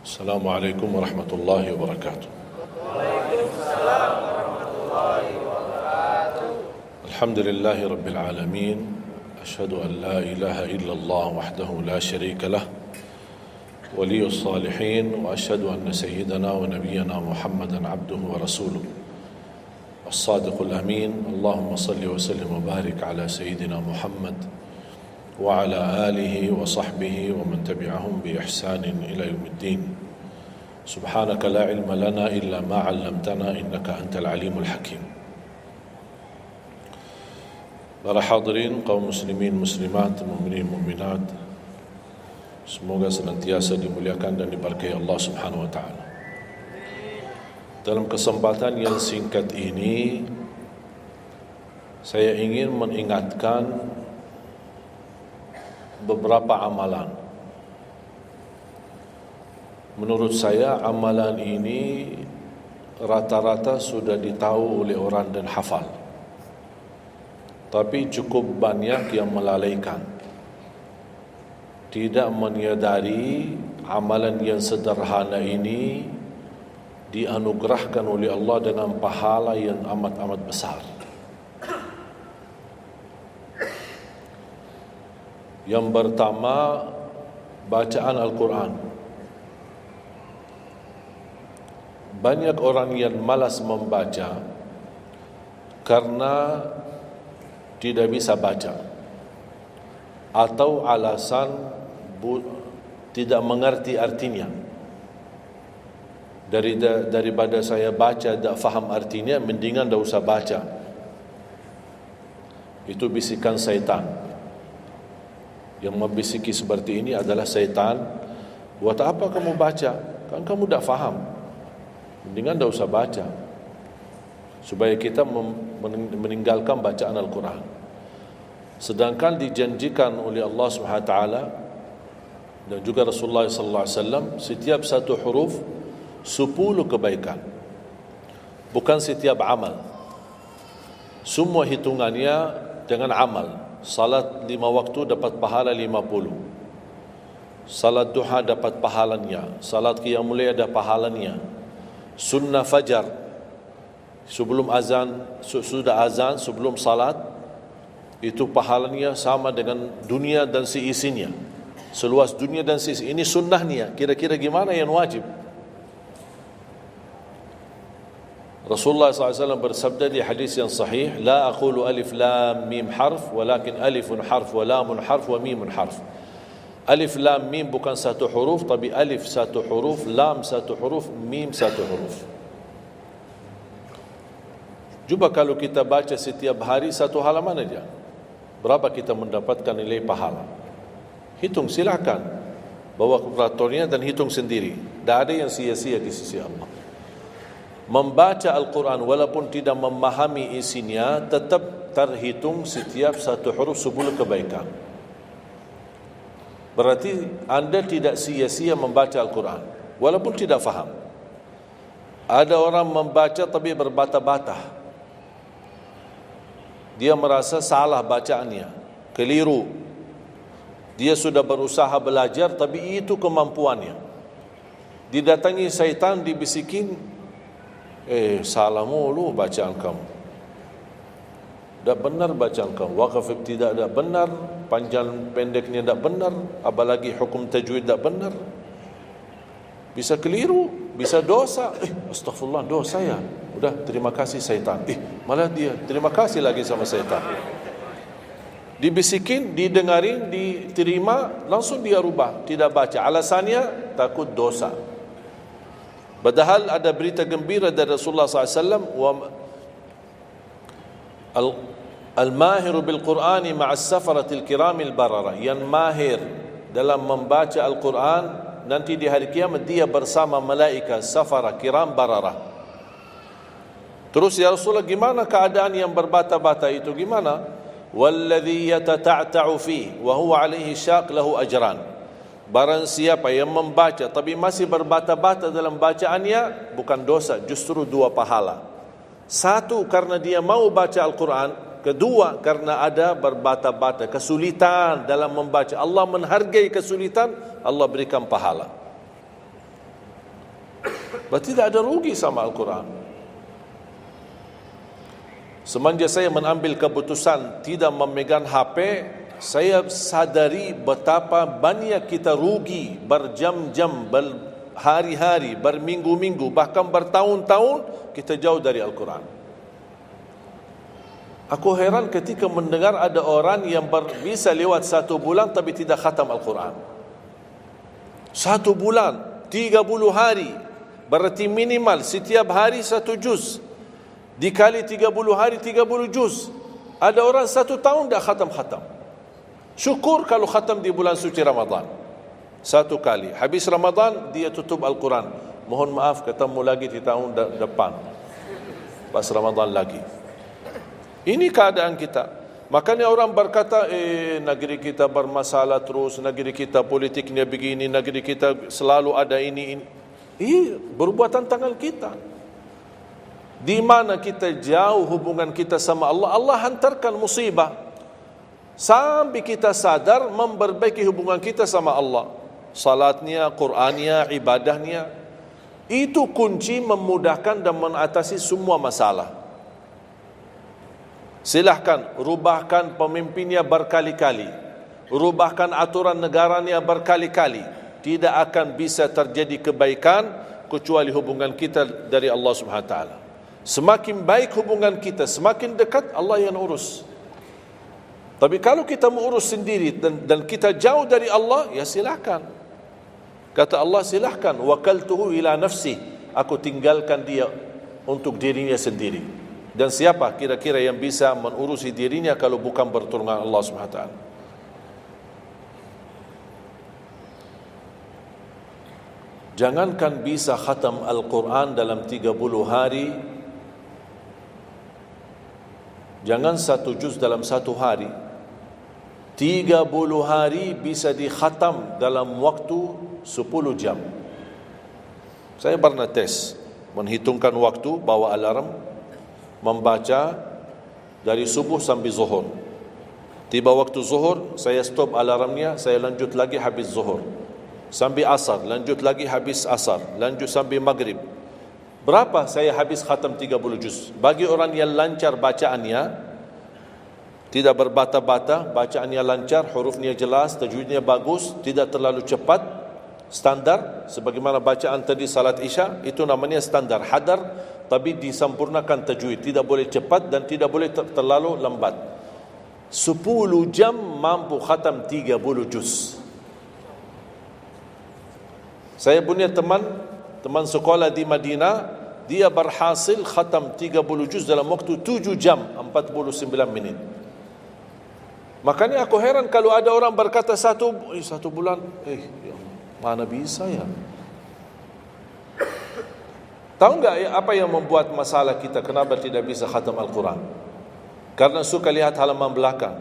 Assalamualaikum warahmatullahi wabarakatuh. Alhamdulillahi rabbil alamin. Asyhadu an la ilaha illallah wahdahu la syarika lah, waliyus salihin, wa asyhadu anna sayyidana wa nabiyyana Muhammadan abduhu wa rasuluh as-sadiqul amin. Allahumma salli wa sallim wa barik ala sayyidina Muhammad wa ala alihi wa sahbihi wa man tabi'ahum bi ihsanin ila yaumiddin. Subhanaka la ilma lana illa ma 'allamtana innaka antal alimul hakim. Para hadirin kaum muslimin muslimat, mukminin mukminat, semoga senantiasa dimuliakan dan diberkahi Allah Subhanahu wa taala. Dalam kesempatan yang singkat ini, saya ingin mengingatkan beberapa amalan. Menurut saya amalan ini rata-rata sudah ditahu oleh orang dan hafal, tapi cukup banyak yang melalaikan, tidak menyadari amalan yang sederhana ini dianugerahkan oleh Allah dengan pahala yang amat-amat besar. Yang pertama, bacaan Al-Quran. Banyak orang yang malas membaca karena tidak bisa baca, atau alasan tidak mengerti artinya. Daripada saya baca tak faham artinya, mendingan tak usah baca. Itu bisikan syaitan. Yang membisiki seperti ini adalah syaitan. Buat apa kamu baca? Kan kamu tak faham. Mendingan tak usah baca, supaya kita meninggalkan bacaan Al-Quran. Sedangkan dijanjikan oleh Allah SWT dan juga Rasulullah SAW, setiap satu huruf 10 kebaikan. Bukan setiap amal. Semua hitungannya dengan amal. Salat 5 waktu dapat pahala 50. Salat duha dapat pahalanya. Salat qiyamul lail ada pahalanya. Sunnah fajar sebelum azan, sudah azan sebelum salat, itu pahalanya sama dengan dunia dan seisinya. Seluas dunia dan seisi. Ini sunnahnya. Kira-kira gimana yang wajib? Rasulullah SAW bersabda di hadis yang sahih, la aqulu alif lam mim harf, walakin alifun harf wa lamun harf wa mimun harf. Alif lam mim bukan satu huruf, tapi alif satu huruf, lam satu huruf, mim satu huruf. Cuba kalau kita baca setiap hari satu halaman aja, berapa kita mendapatkan nilai pahala? Hitung, silakan. Bawa kalkulatornya dan hitung sendiri. Tak ada yang sia-sia di sisi Allah. Membaca Al-Quran walaupun tidak memahami isinya, tetap terhitung setiap satu huruf 10 kebaikan. Berarti anda tidak sia-sia membaca Al-Quran walaupun tidak faham. Ada orang membaca tapi berbata-bata. Dia merasa salah bacaannya, keliru. Dia sudah berusaha belajar tapi itu kemampuannya. Didatangi syaitan, dibisikin, salah mulu bacaan kamu, tak benar bacaan kamu, wakaf ibtidak tak benar, panjang pendeknya tak benar, apalagi hukum tajwid tak benar. Bisa keliru, bisa dosa. Astagfirullah, dosa ya. Udah, terima kasih syaitan. Malah dia terima kasih lagi sama syaitan. Dibisikin, didengarin, diterima, langsung dia rubah, tidak baca. Alasannya takut dosa. Padahal ada berita gembira dari Rasulullah SAW, al-mahiru bil-Qur'ani ma'as safaratil kiramil barara. Yang mahir dalam membaca Al-Quran, nanti di hari kiamat dia bersama malaikat safara kiram barara. Terus ya Rasulullah, gimana keadaan yang berbata-bata itu? Gimana? Walladhi yatata'ta'u fi wa huwa alaihi syaq lahu ajran. Barang siapa yang membaca tapi masih berbata-bata dalam bacaannya, bukan dosa, justru 2 pahala. 1, karena dia mau baca Al-Quran. Kedua, karena ada berbata-bata, kesulitan dalam membaca. Allah menghargai kesulitan, Allah berikan pahala. Berarti tidak ada rugi sama Al-Quran. Semenjak saya mengambil keputusan tidak memegang HP, saya sadari betapa banyak kita rugi berjam-jam, berhari-hari, berminggu-minggu, bahkan bertahun-tahun kita jauh dari Al-Quran. Aku heran ketika mendengar ada orang yang bisa lewat 1 bulan tapi tidak khatam Al-Quran. 1 bulan, 30 hari, berarti minimal setiap hari 1 juz. Dikali 30 hari 30 juz. Ada orang 1 tahun dah khatam-khatam. Syukur kalau khatam di bulan suci Ramadan 1 kali. Habis Ramadan dia tutup Al-Quran. Mohon maaf, ketemu lagi di tahun depan pas Ramadan lagi. Ini keadaan kita. Makanya orang berkata, negeri kita bermasalah terus, negeri kita politiknya begini, negeri kita selalu ada ini. Perbuatan tangan kita. Di mana kita jauh hubungan kita sama Allah, Allah hantarkan musibah sampai kita sadar memperbaiki hubungan kita sama Allah. Salatnya, Qur'annya, ibadahnya, itu kunci memudahkan dan mengatasi semua masalah. Silahkan rubahkan pemimpinnya berkali-kali, rubahkan aturan negaranya berkali-kali, tidak akan bisa terjadi kebaikan kecuali hubungan kita dari Allah Subhanahu Wa Taala. Semakin baik hubungan kita, semakin dekat Allah yang urus. Tapi kalau kita mengurus sendiri dan kita jauh dari Allah, ya silakan. Kata Allah, silakan. Wakaltuhu ila nafsi, aku tinggalkan dia untuk dirinya sendiri. Dan siapa kira-kira yang bisa mengurusi dirinya kalau bukan pertolongan Allah Subhanahu Wa Taala? Jangankan bisa khatam Al-Quran dalam 30 hari, jangan 1 juz dalam 1 hari, 30 hari bisa dikhatam dalam waktu 10 jam. Saya pernah tes, menghitungkan waktu, bawa alarm, membaca dari subuh sampai zuhur. Tiba waktu zuhur, saya stop alarmnya, saya lanjut lagi habis zuhur. Sampai asar, lanjut lagi habis asar, lanjut sampai maghrib. Berapa saya habis khatam 30 juz? Bagi orang yang lancar bacaannya, tidak berbata-bata, bacaannya lancar, hurufnya jelas, tajwidnya bagus, tidak terlalu cepat, standar, sebagaimana bacaan tadi salat Isya, itu namanya standar, hadar, tapi disempurnakan tajwid, tidak boleh cepat dan tidak boleh terlalu lambat. 10 jam mampu khatam 30 juz. Saya punya teman sekolah di Madinah, dia berhasil khatam 30 juz dalam waktu 7 jam 49 menit. Makanya aku heran kalau ada orang berkata 1 bulan, mana bisa ya? Tahu enggak apa yang membuat masalah kita kenapa tidak bisa khatam Al-Quran? Karena suka lihat halaman belakang.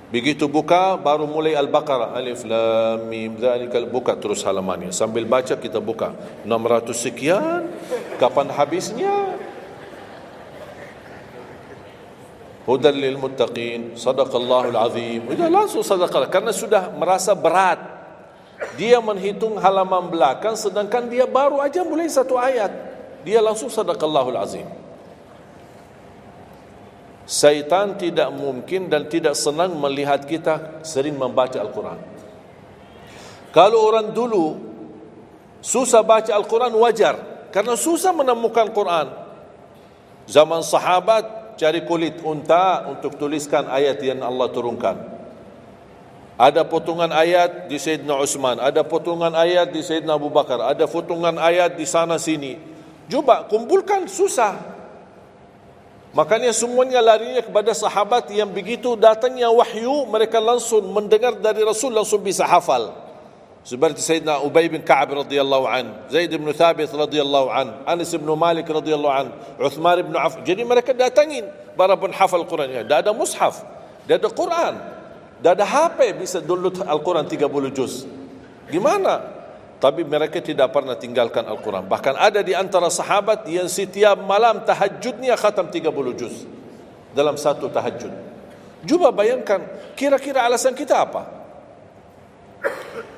Begitu buka baru mulai Al-Baqarah, Alif Lam Mim Dzalikal, buka terus halamannya. Sambil baca kita buka 600 sekian, kapan habisnya? Hudal lil muttaqin, sadaqallahul azim. Sudah langsung sadaqah karena sudah merasa berat. Dia menghitung halaman belakang sedangkan dia baru aja mulai 1 ayat. Dia langsung sadaqallahul azim. Syaitan tidak mungkin dan tidak senang melihat kita sering membaca Al-Quran. Kalau orang dulu susah baca Al-Quran wajar, karena susah menemukan Quran. Zaman sahabat cari kulit unta untuk tuliskan ayat yang Allah turunkan. Ada potongan ayat di Sayyidina Utsman, ada potongan ayat di Sayyidina Abu Bakar, ada potongan ayat di sana sini. Coba kumpulkan, susah. Makanya semuanya larinya kepada sahabat yang begitu datangnya wahyu, mereka langsung mendengar dari Rasul, langsung bisa hafal. Seperti Sayyidina Ubay bin Ka'ab radhiyallahu an, Zaid bin Thabit radhiyallahu an, Anas bin Malik radhiyallahu an, Uthman bin Affan. Jadi mereka datangin para penghafal Quran. Tidak ada mushaf, tidak ada Quran. Dah ada HP bisa download Al-Quran 30 juz. Gimana? Tapi mereka tidak pernah tinggalkan Al-Quran. Bahkan ada di antara sahabat yang setiap malam tahajudnya khatam 30 juz dalam 1 tahajud. Coba bayangkan, kira-kira alasan kita apa?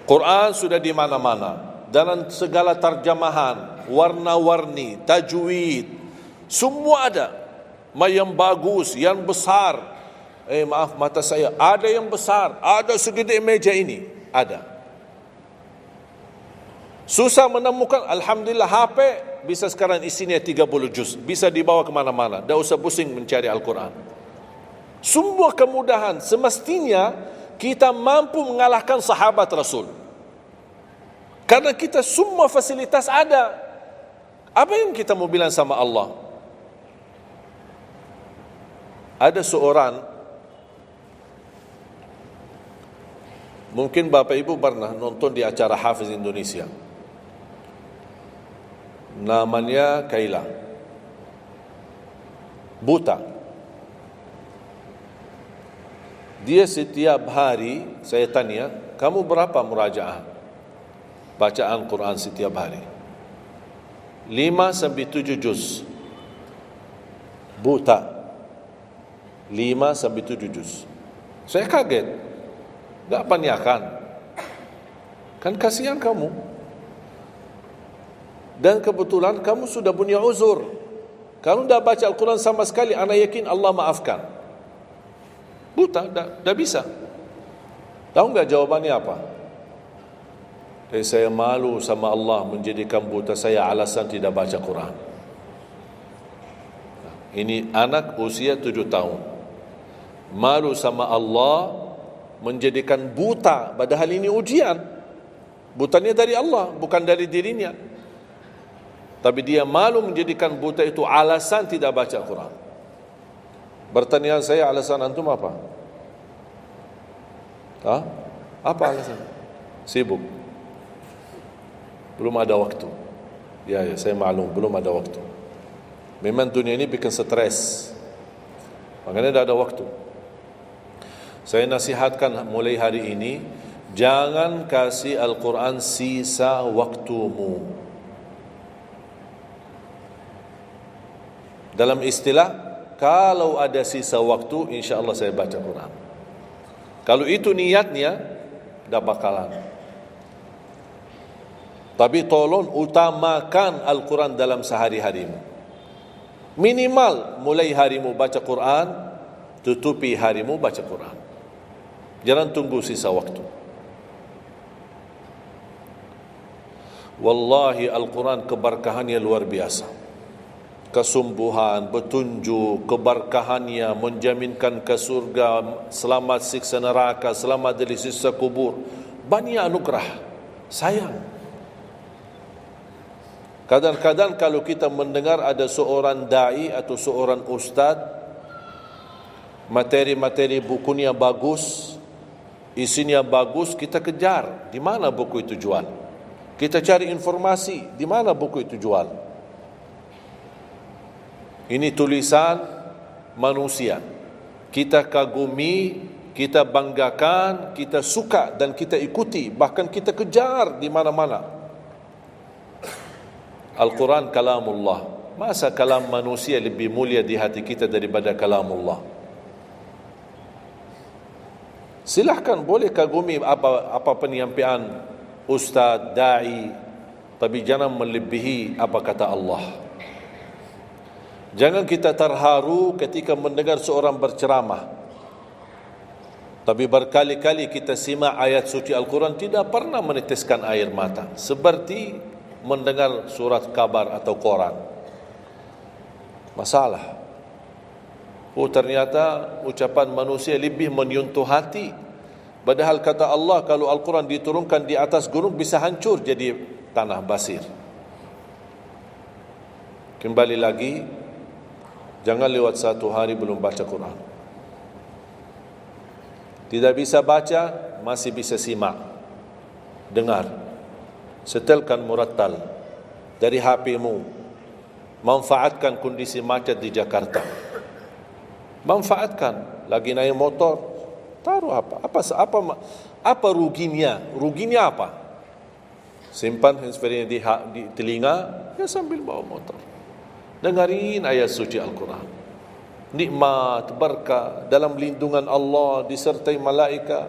Quran sudah di mana-mana, dalam segala terjemahan, warna-warni, tajwid, semua ada. Yang bagus, yang besar. Maaf, mata saya, ada yang besar, ada segede meja ini, ada. Susah menemukan, alhamdulillah HP bisa sekarang isinya 30 juz, bisa dibawa kemana-mana, tak usah pusing mencari Al-Quran. Semua kemudahan, semestinya kita mampu mengalahkan sahabat Rasul, karena kita semua fasilitas ada. Apa yang kita mau bilang sama Allah? Ada seorang, mungkin Bapak Ibu pernah nonton di acara Hafiz Indonesia, namanya Kaila, buta. Dia setiap hari, saya tanya, kamu berapa murajaah bacaan Quran setiap hari? 5-7 juz. Buta, 5-7 juz. Saya kaget, tak panyakan, kan kasihan kamu. Dan kebetulan kamu sudah punya uzur, kamu dah baca Al-Quran sama sekali, ana yakin Allah maafkan. Buta, dah bisa. Tahu enggak jawabannya apa? Saya malu sama Allah menjadikan buta saya alasan tidak baca Quran. Ini anak usia 7 tahun, malu sama Allah menjadikan buta, padahal ini ujian. Butanya dari Allah, bukan dari dirinya. Tapi dia malu menjadikan buta itu alasan tidak baca Quran. Bertanya saya, alasan antum apa? Apa alasan? Sibuk, belum ada waktu. Ya, saya maklum, belum ada waktu. Memang dunia ini bikin stres, makanya tidak ada waktu. Saya nasihatkan mulai hari ini, jangan kasih Al-Quran sisa waktumu. Dalam istilah, kalau ada sisa waktu, insya Allah saya baca Quran. Kalau itu niatnya, dah bakalan. Tapi tolong utamakan Al-Quran dalam sehari-harimu. Minimal mulai harimu baca Quran, tutupi harimu baca Quran. Jangan tunggu sisa waktu. Wallahi Al-Quran keberkahannya luar biasa. Kesumbuhan, petunjuk, keberkahannya menjaminkan ke surga, selamat siksa neraka, selamat dari siksa kubur. Banyak anugerah. Sayang, kadang-kadang kalau kita mendengar ada seorang da'i atau seorang ustaz, materi-materi bukunya bagus, isinya bagus, kita kejar. Di mana buku itu jual? Kita cari informasi, di mana buku itu jual? Ini tulisan manusia, kita kagumi, kita banggakan, kita suka dan kita ikuti, bahkan kita kejar di mana-mana. Al-Quran kalamullah. Masa kalam manusia lebih mulia di hati kita daripada kalamullah? Silahkan, boleh kagumi apa penyampaian ustaz, da'i, tapi jangan melebihi apa kata Allah. Jangan kita terharu ketika mendengar seorang berceramah, tapi berkali-kali kita simak ayat suci Al-Quran, tidak pernah meneteskan air mata, seperti mendengar surat kabar atau koran. Masalah. Ternyata ucapan manusia lebih menyentuh hati. Padahal kata Allah, kalau Al-Quran diturunkan di atas gunung bisa hancur jadi tanah basir. Kembali lagi, jangan lewat satu hari belum baca Quran. Tidak bisa baca, masih bisa simak, dengar. Setelkan murattal dari HP-mu. Manfaatkan kondisi macet di Jakarta. Manfaatkan. Lagi naik motor, taruh apa ruginya? Ruginya apa? Simpan handsfree di telinga, ya sambil bawa motor. Dengarin ayat suci Al-Quran. Nikmat, berkah, dalam lindungan Allah, disertai malaikat.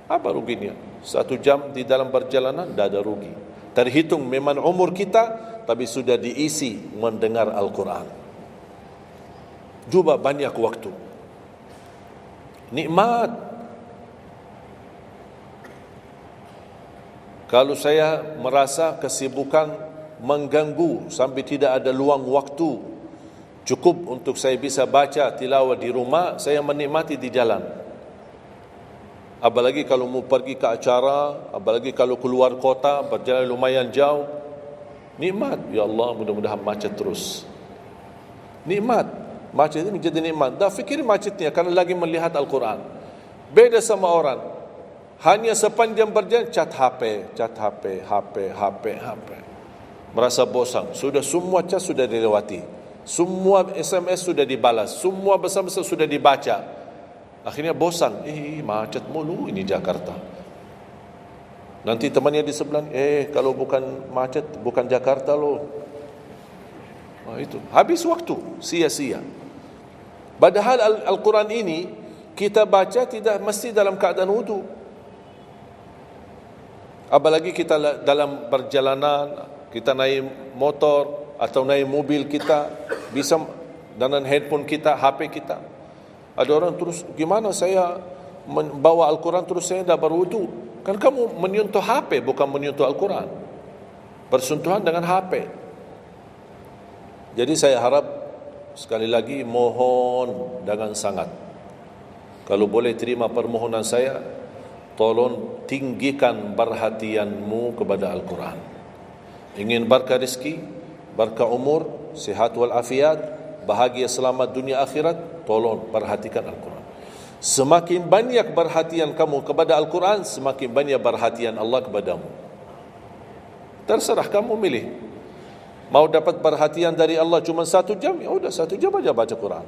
Apa ruginya? 1 jam di dalam perjalanan, tidak ada rugi. terhitung memang umur kita, tapi sudah diisi mendengar Al-Quran. Juga banyak waktu, nikmat. Kalau saya merasa kesibukan mengganggu sampai tidak ada luang waktu cukup untuk saya bisa baca tilawah di rumah, saya menikmati di jalan. Apalagi kalau mau pergi ke acara, apalagi kalau keluar kota, berjalan lumayan jauh, nikmat. Ya Allah, mudah-mudahan macet terus. Nikmat. Macet ini jadi nikmat. Dah fikir macetnya karena lagi melihat Al-Quran. Beda sama orang, hanya sepanjang berjalan chat HP, HP. Merasa bosan. Sudah semua chat sudah dilewati, semua SMS sudah dibalas, semua pesan-pesan sudah dibaca. Akhirnya bosan. Macet mulu ini Jakarta. Nanti temannya di sebelah, kalau bukan macet, bukan Jakarta loh. Itu habis waktu, sia-sia. Padahal Al-Quran ini kita baca tidak mesti dalam keadaan wudu. Apalagi kita dalam perjalanan, kita naik motor atau naik mobil, kita bisa dengan handphone kita, HP kita. Ada orang terus, gimana saya membawa Al-Quran terus saya tidak berwudu? Kan kamu menyentuh HP, bukan menyentuh Al-Quran. Bersentuhan dengan HP. Jadi saya harap, sekali lagi mohon dengan sangat, kalau boleh terima permohonan saya, tolong tinggikan perhatianmu kepada Al-Quran. Ingin berkah rezeki, berkah umur, sihat wal afiat, bahagia selamat dunia akhirat, tolong perhatikan Al-Quran. Semakin banyak perhatian kamu kepada Al-Quran, semakin banyak perhatian Allah kepadamu. Terserah kamu milih. Mau dapat perhatian dari Allah cuma 1 jam, ya udah 1 jam aja baca Quran.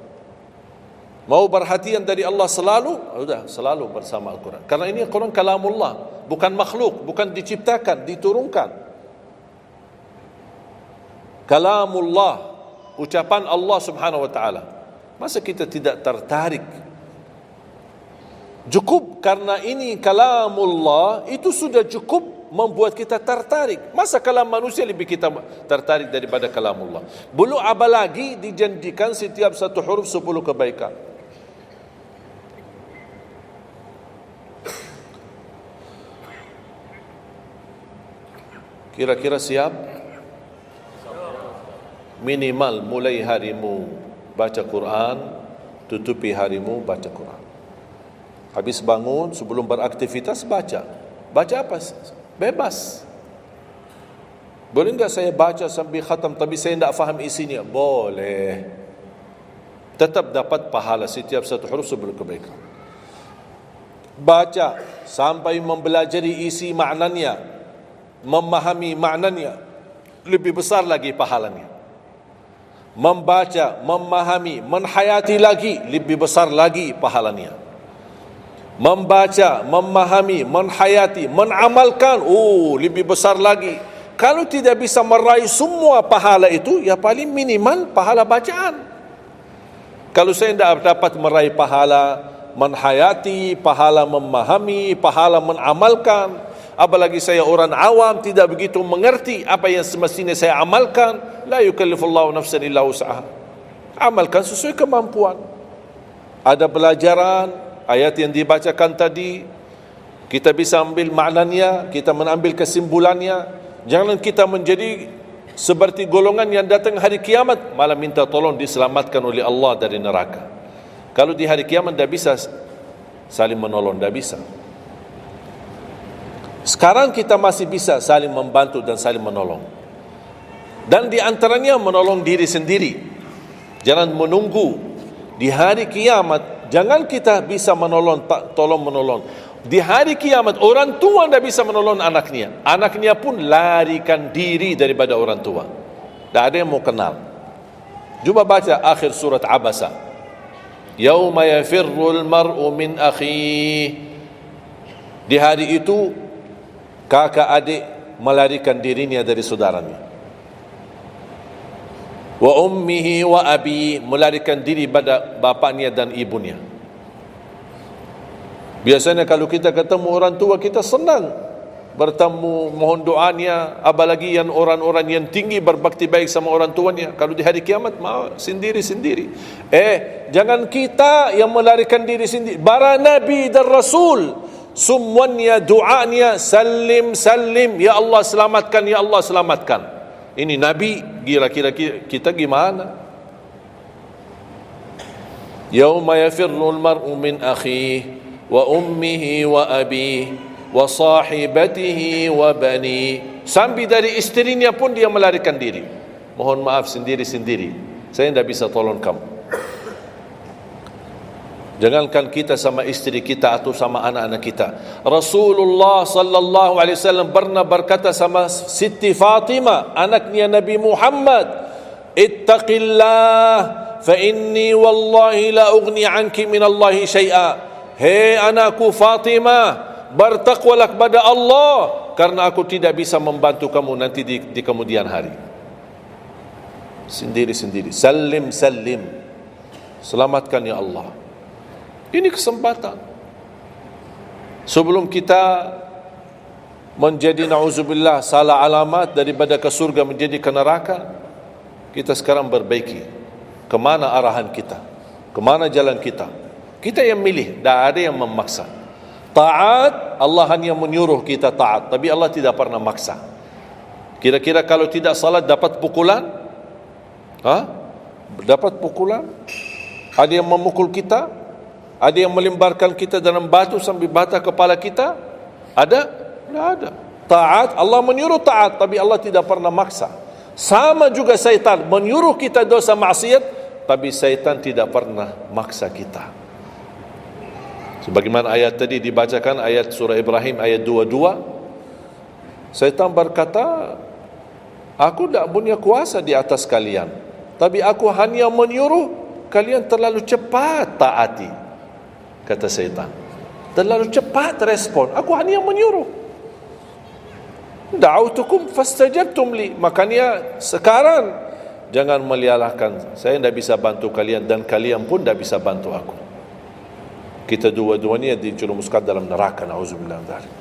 Mau perhatian dari Allah selalu, udah selalu bersama Al-Quran. Karena ini Al-Quran kalamullah, bukan makhluk, bukan diciptakan, diturunkan. Kalamullah, ucapan Allah subhanahu wa ta'ala. Masa kita tidak tertarik? Cukup karena ini kalamullah, itu sudah cukup membuat kita tertarik. Masa kalam manusia lebih kita tertarik daripada kalamullah? Belum apalagi dijanjikan setiap satu huruf 10 kebaikan. Kira-kira siap? Minimal mulai harimu baca Quran, tutupi harimu baca Quran. Habis bangun, sebelum beraktivitas baca. Baca apa? Bebas. Boleh enggak saya baca sambil khatam tapi saya tidak faham isinya? Boleh. Tetap dapat pahala setiap satu huruf 10 kebaikan. Baca sampai mempelajari isi maknanya, memahami maknanya, lebih besar lagi pahalanya. Membaca, memahami, menhayati lagi, lebih besar lagi pahalanya. Membaca, memahami, menhayati, menamalkan, lebih besar lagi. Kalau tidak bisa meraih semua pahala itu, ya paling minimal pahala bacaan. Kalau saya tidak dapat meraih pahala menhayati, pahala memahami, pahala menamalkan, apalagi saya orang awam tidak begitu mengerti apa yang semestinya saya amalkan, la yukallifullahu nafsan illa wus'aha. Amalkan sesuai kemampuan. Ada pelajaran ayat yang dibacakan tadi, kita bisa ambil maknanya, kita mengambil kesimpulannya. Jangan kita menjadi seperti golongan yang datang hari kiamat malah minta tolong diselamatkan oleh Allah dari neraka. Kalau di hari kiamat tidak bisa saling menolong, tidak bisa. Sekarang kita masih bisa saling membantu dan saling menolong. Dan di antaranya menolong diri sendiri. Jangan menunggu di hari kiamat. Jangan kita bisa menolong, tolong menolong. Di hari kiamat orang tua tidak bisa menolong anaknya. Anaknya pun larikan diri daripada orang tua. Tak ada yang mau kenal. Cuba baca akhir surat Abasa. Yauma yafirrul mar'u min akhihi. Di hari itu kakak adik melarikan dirinya dari saudaranya. Wa ummihi wa abi, melarikan diri pada bapaknya dan ibunya. Biasanya kalau kita ketemu orang tua kita senang, bertemu, mohon doanya. Apalagi yang orang-orang yang tinggi berbakti baik sama orang tuanya, kalau di hari kiamat mau sendiri-sendiri. Jangan kita yang melarikan diri sendiri. Para Nabi dan Rasul semuanya doanya salim salim, ya Allah selamatkan, ya Allah selamatkan. Ini Nabi, kira-kira kita gimana? Yauma yafirrul mar'u min akhihi wa ummihi wa abihi wa sahibatihi wa bani. Sampai dari istrinya pun dia melarikan diri. Mohon maaf, sendiri-sendiri. Saya tidak bisa tolong kamu. Jangankan kita sama istri kita atau sama anak-anak kita. Rasulullah sallallahu alaihi wasallam pernah berkata sama Siti Fatimah, anaknya Nabi Muhammad, ittaqillah fa inni wallahi la ughni anki min Allahi syai'a. Hei anakku Fatimah, bertakwalah kepada Allah, karena aku tidak bisa membantu kamu nanti di kemudian hari. Sendiri-sendiri. Salim salim, selamatkan ya Allah. Ini kesempatan. Sebelum kita menjadi na'udzubillah salah alamat daripada ke surga menjadi ke neraka, kita sekarang perbaiki kemana arahan kita, kemana jalan kita. Kita yang milih, tidak ada yang memaksa. Taat, Allah hanya menyuruh kita taat, tapi Allah tidak pernah maksa. Kira-kira kalau tidak salat dapat pukulan? Dapat pukulan? Ada yang memukul kita? Ada yang melemparkan kita dalam batu sampai bata kepala kita? Ada? Tidak ada. Taat, Allah menyuruh taat, tapi Allah tidak pernah maksa. Sama juga syaitan, menyuruh kita dosa maksiat, tapi syaitan tidak pernah maksa kita. Sebagaimana ayat tadi dibacakan, ayat surah Ibrahim ayat 22, syaitan berkata, aku tidak punya kuasa di atas kalian, tapi aku hanya menyuruh kalian terlalu cepat taati. Kata syaitan, terlalu cepat respon, aku hanya menyuruh. Da'autukum fastajabtum li. Makanya sekarang jangan melialahkan, saya tidak bisa bantu kalian dan kalian pun tidak bisa bantu aku. Kita dua-duanya dijerumuskan dalam neraka, na'udzubillah min dzalik.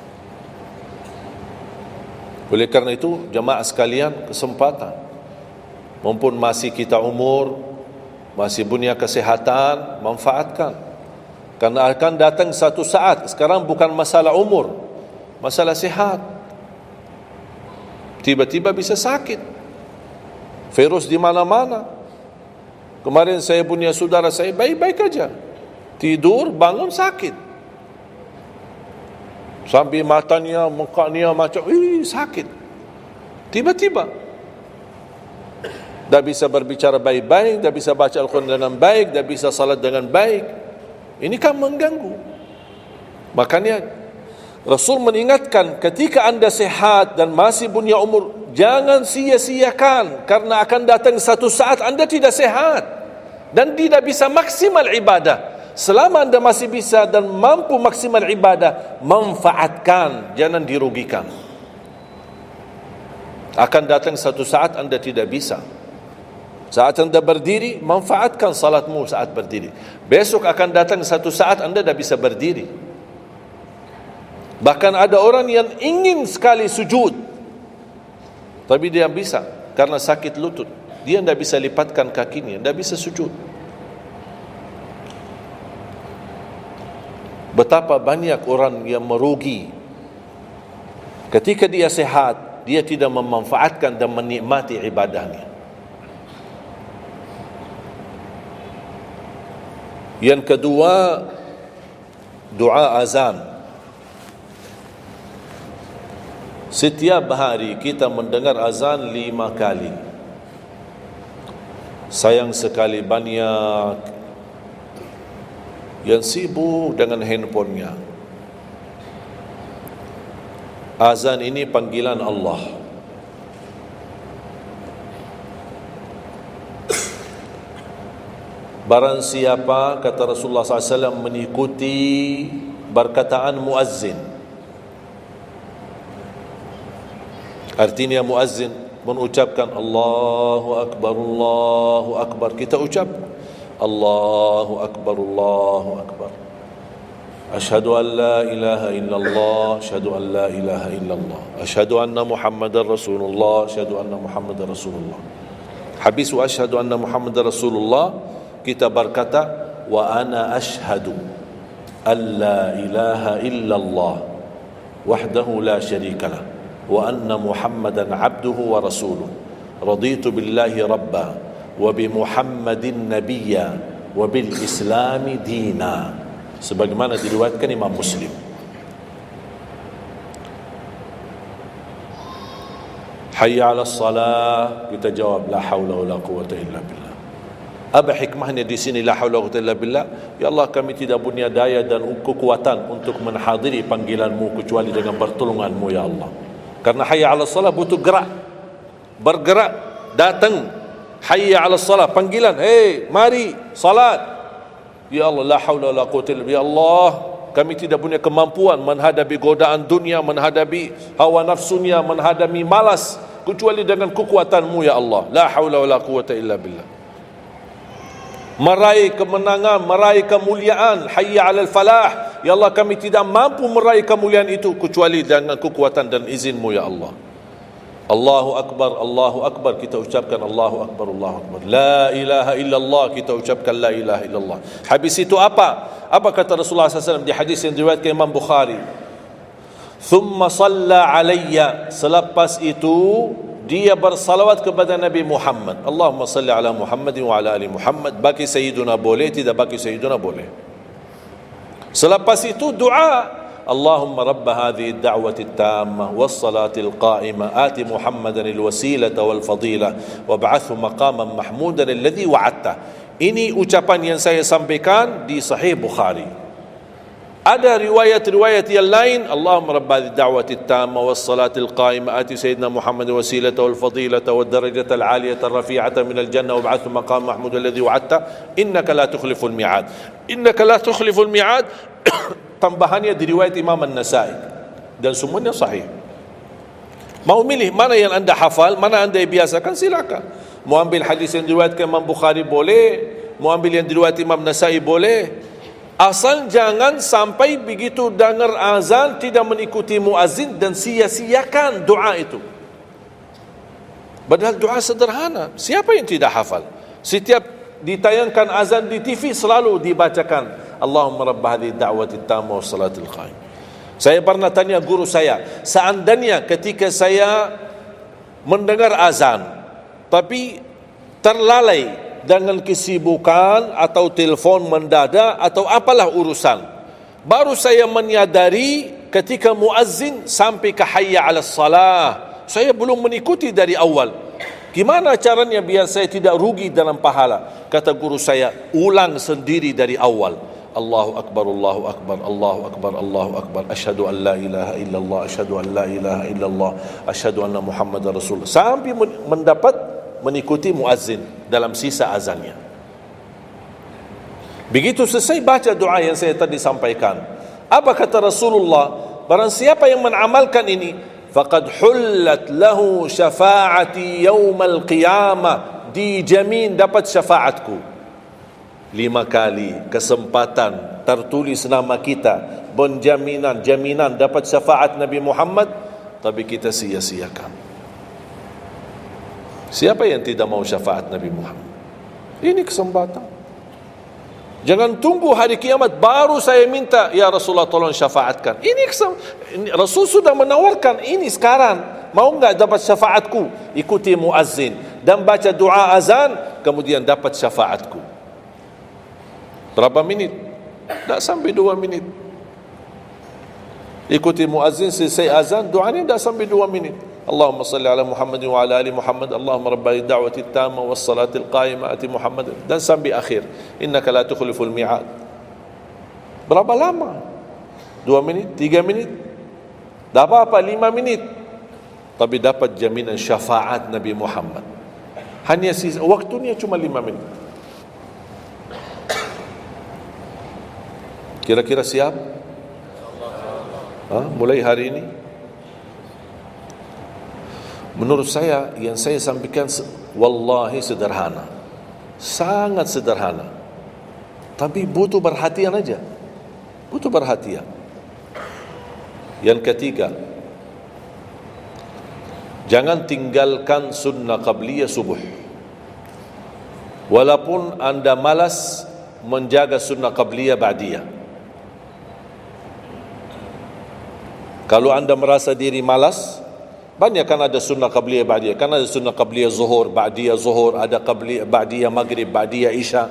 Oleh karena itu, jemaah sekalian, kesempatan, mumpun masih kita umur, masih punya kesehatan, manfaatkan. Karena akan datang satu saat, sekarang bukan masalah umur, masalah sehat. Tiba-tiba bisa sakit, virus di mana-mana. Kemarin saya punya saudara saya baik-baik aja, tidur bangun sakit, sampai matanya, mukanya macam sakit. Tiba-tiba dah bisa berbicara baik-baik, dah bisa baca Al-Quran dengan baik, dah bisa salat dengan baik. Ini kan mengganggu. Makanya Rasul mengingatkan, ketika anda sehat dan masih punya umur, jangan sia-siakan, karena akan datang satu saat anda tidak sehat dan tidak bisa maksimal ibadah. Selama anda masih bisa dan mampu maksimal ibadah, manfaatkan, jangan dirugikan. Akan datang satu saat anda tidak bisa. Saat anda berdiri, manfaatkan salatmu saat berdiri. Besok akan datang satu saat anda tidak bisa berdiri. Bahkan ada orang yang ingin sekali sujud, tapi dia bisa karena sakit lutut, dia tidak bisa lipatkan kakinya, tidak bisa sujud. Betapa banyak orang yang merugi ketika dia sehat, dia tidak memanfaatkan dan menikmati ibadahnya. Yang kedua, doa azan. Setiap hari kita mendengar azan 5 kali. Sayang sekali banyak yang sibuk dengan handphonenya. Azan ini panggilan Allah. Barang siapa, kata Rasulullah SAW, mengikuti perkataan muazzin, artinya muazzin mengucapkan Allahu Akbar, Allahu Akbar, kita ucap Allahu Akbar, Allahu Akbar. Asyhadu an la ilaha illallah, asyhadu an la ilaha illallah, asyhadu anna Muhammadar Rasulullah, asyhadu anna Muhammadar Rasulullah. Habis wa asyhadu anna Muhammadar Rasulullah, kita berkata wa ana asyhadu an la ilaha illallah wahdahu la syarikalah wa anna Muhammadan abduhu wa rasuluh. Raditu billahi rabba wa bi Muhammadin nabiyya wa bil islami dina. Sebagaimana diriwayatkan Imam Muslim. Hayya 'alas salah, kita jawab la haula wala quwwata illa billah. Apa hikmahnya di sini la haula wala quwwata illa billah? Ya Allah, kami tidak punya daya dan kekuatan untuk menghadiri panggilan-Mu kecuali dengan pertolongan-Mu ya Allah. Karena hayya 'alas salah butuh gerak, bergerak, datang. Hayya 'alas salah, panggilan, hey mari salat. Ya Allah, la haula wala quwwata illa billah. Ya Allah, kami tidak punya kemampuan menghadapi godaan dunia, menghadapi hawa nafsunya, menghadapi malas kecuali dengan kekuatan-Mu ya Allah. La haula wala quwwata illa billah. Meraih kemenangan, meraih kemuliaan, hayya 'alal falah. Ya Allah, kami tidak mampu meraih kemuliaan itu kecuali dengan kekuatan dan izin-Mu ya Allah. Allahu Akbar, Allahu Akbar, kita ucapkan Allahu Akbar, Allahu Akbar. La ilaha illallah, kita ucapkan la ilaha illallah. Habis itu apa? Apa kata Rasulullah SAW di hadis yang diriwayatkan Imam Bukhari? Thumma salla alayya, selepas itu dia bersalawat kepada Nabi Muhammad. Allahumma salli ala Muhammad wa ala ali Muhammad. Bagi Sayyiduna boleh, tidak bagi Sayyiduna boleh. Selepas itu doa, Allahumma rabb hadhihi ad-da'wati at-tammah was-salati al-qa'imah ati Muhammadan al-wasilata wal-fadilah wab'athhu maqaman mahmudan alladhi wa'adta. Ini ucapan yang saya sampaikan di Sahih Bukhari. Ada riwayat-riwayat yang lain, Allahumma rabb hadhihi ad-da'wati at-tammah was-salati al-qa'imah ati sayyidina Muhammadan al-wasilata wal-fadilata wad-darajata al-'aliyata ar-rafi'ata min al-jannah wab'athhu maqaman mahmudan alladhi wa'adta innaka la tukhliful mi'ad. Innaka la tukhliful mi'ad. Tambahannya diriwayat Imam An-Nasai dan semuanya sahih. Mau milih mana yang anda hafal, mana anda biasakan, silakan. Mau ambil hadis yang diriwayatkan Imam Bukhari boleh, mau ambil yang diriwayat Imam Nasai boleh. Asal jangan sampai begitu dengar azan tidak mengikuti muazzin dan sia-siakan doa itu. Padahal doa sederhana. Siapa yang tidak hafal? Setiap ditayangkan azan di TV selalu dibacakan Allahumma rabb hadhihi ad-da'wati at-tammah was-salatil qa'imah. Saya pernah tanya guru saya, seandainya ketika saya mendengar azan tapi terlalai dengan kesibukan atau telefon mendadak atau apalah urusan, baru saya menyadari ketika muazzin sampai ke hayya 'alas salah, saya belum mengikuti dari awal. Gimana caranya biar saya tidak rugi dalam pahala? Kata guru saya, ulang sendiri dari awal. Allahu Akbar, Allahu Akbar, Allahu Akbar, Allahu Akbar. Asyhadu an la ilaha illallah, asyhadu an la ilaha illallah, asyhadu anna Muhammadar Rasulullah. Sampai mendapat mengikuti muazzin dalam sisa azannya. Begitu selesai baca doa yang saya tadi sampaikan. Apa kata Rasulullah? Barang siapa yang mengamalkan ini, faqad hullat lahu syafa'ati yaumal qiyamah, dijamin dapat syafaatku. 5 kali kesempatan tertulis nama kita, jaminan dapat syafaat Nabi Muhammad, tapi kita sia-siakan. Siapa yang tidak mau syafaat Nabi Muhammad? Ini kesempatan. Jangan tunggu hari kiamat baru saya minta, ya Rasulullah tolong syafaatkan. Rasul sudah menawarkan ini sekarang. Mau enggak dapat syafaatku? Ikuti muazzin dan baca doa azan, kemudian dapat syafaatku. Berapa minit? Tak sampai 2 minit. Ikuti muazzin, selesai azan, doanya tak sampai 2 minit. Allahumma salli ala Muhammad wa ala ali Muhammad. Allahumma rabb ad-da'wati at-tammah was-salati al-qa'imah ati Muhammad. Dan sampai akhir. Innaka la tukhliful mi'ad. Berapa lama? 2 minit? 3 minit? Tak apa-apa, 5 minit. Tapi dapat jaminan syafaat Nabi Muhammad. Hanya waktunya cuma 5 minit. Kira-kira siap? Mulai hari ini? Menurut saya, yang saya sampaikan wallahi sederhana, sangat sederhana, tapi butuh perhatian aja. Butuh perhatian. Yang ketiga, jangan tinggalkan sunnah qabliyah subuh. Walaupun anda malas menjaga sunnah qabliyah ba'diyah. Kalau anda merasa diri malas, banyak kan ada sunnah qabliyah ba'diyah. Kan ada sunnah qabliyah zuhur, ba'diyah zuhur, ada qabliyah ba'diyah maghrib, ba'diyah isya,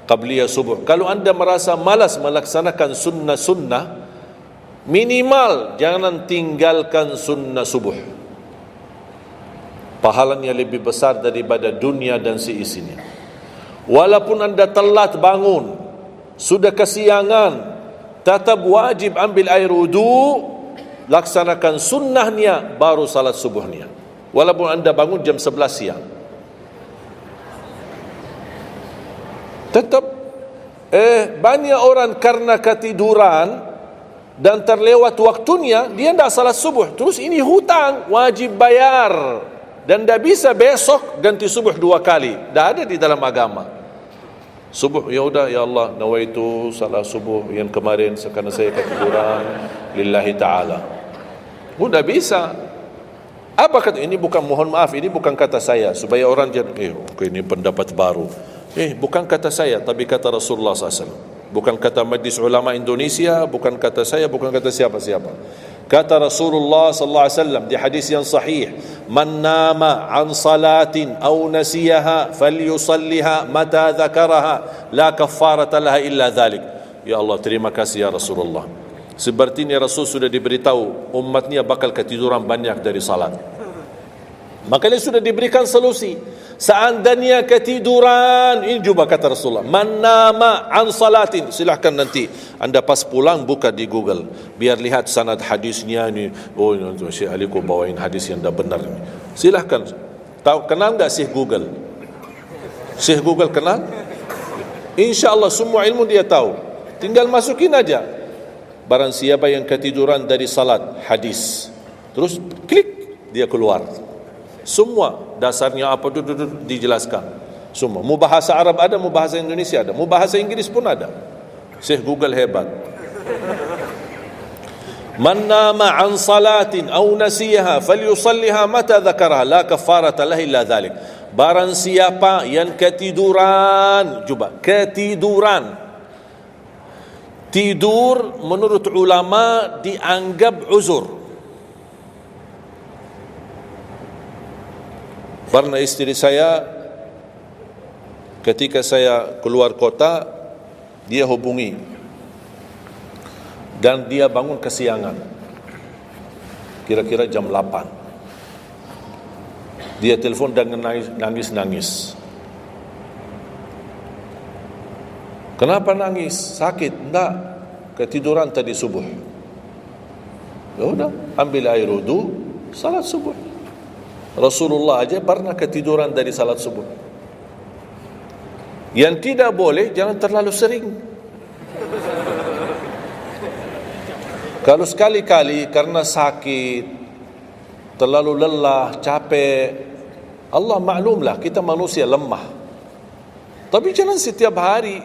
qabliyah subuh. Kalau anda merasa malas melaksanakan sunnah-sunnah, minimal jangan tinggalkan sunnah subuh. Pahalanya lebih besar daripada dunia dan seisinya. Walaupun anda telat bangun, sudah kesiangan, tetap wajib ambil air wudu, laksanakan sunnahnya, baru salat subuhnya. Walaupun anda bangun jam 11 siang. Tetap banyak orang karena ketiduran dan terlewat waktunya, dia tidak salat subuh. Terus ini hutang, wajib bayar. Dan tidak bisa besok ganti subuh 2 kali. Tidak ada di dalam agama. Subuh, ya udah, ya Allah, nawaitu salat subuh yang kemarin karena saya ketiduran lillahi ta'ala. Tidak bisa. Apa kata? Ini bukan, mohon maaf, ini bukan kata saya. Supaya orang jangan, ini pendapat baru. Bukan kata saya, tapi kata Rasulullah SAW. Bukan kata Majlis Ulama Indonesia, bukan kata saya, bukan kata siapa-siapa. Kata Rasulullah sallallahu alaihi wasallam di hadis yang sahih, "Man nama an salatin aw nasiyaha falyusalliha mata dzakaraha, la kaffarata laha illa dzalik." Ya Allah, terima kasih ya Rasulullah. Sepertinya Rasul sudah diberitahu umatnya bakal ketiduran banyak dari salat. Makanya sudah diberikan solusi. Seandainya ketiduran, ini juga kata Rasulullah, man nama an salatin, silahkan nanti anda pas pulang buka di Google, biar lihat sanad hadisnya ni. Oh, Syekh Ali kau bawain hadis yang dah benar ni. Silahkan. Tahu, kenal enggak Syekh Google? Syekh Google kenal? InsyaAllah semua ilmu dia tahu. Tinggal masukin aja. Barang siapa yang ketiduran dari salat, hadis. Terus klik, dia keluar. Semua dasarnya apa dijelaskan. Semua. Mu bahasa Arab ada, mu bahasa Indonesia ada, mu bahasa Inggris pun ada. Syekh Google hebat. Man nama an salatin aw nasiyaha falyusalliha mata dzakaraha, la kafarata lahu illa dzalik. Barang siapa yang ketiduran, coba ketiduran. Tidur menurut ulama dianggap uzur. Pernah istri saya ketika saya keluar kota, dia hubungi dan dia bangun kesiangan, kira-kira jam 8. Dia telefon dengan nangis-nangis. Kenapa nangis? Sakit? Enggak, ketiduran tadi subuh. Ya udah, ambil air wudu, salat subuh. Rasulullah aja pernah ketiduran dari salat subuh. Yang tidak boleh, jangan terlalu sering. Kalau sekali-kali karena sakit, terlalu lelah, capek, Allah maklumlah kita manusia lemah. Tapi jangan setiap hari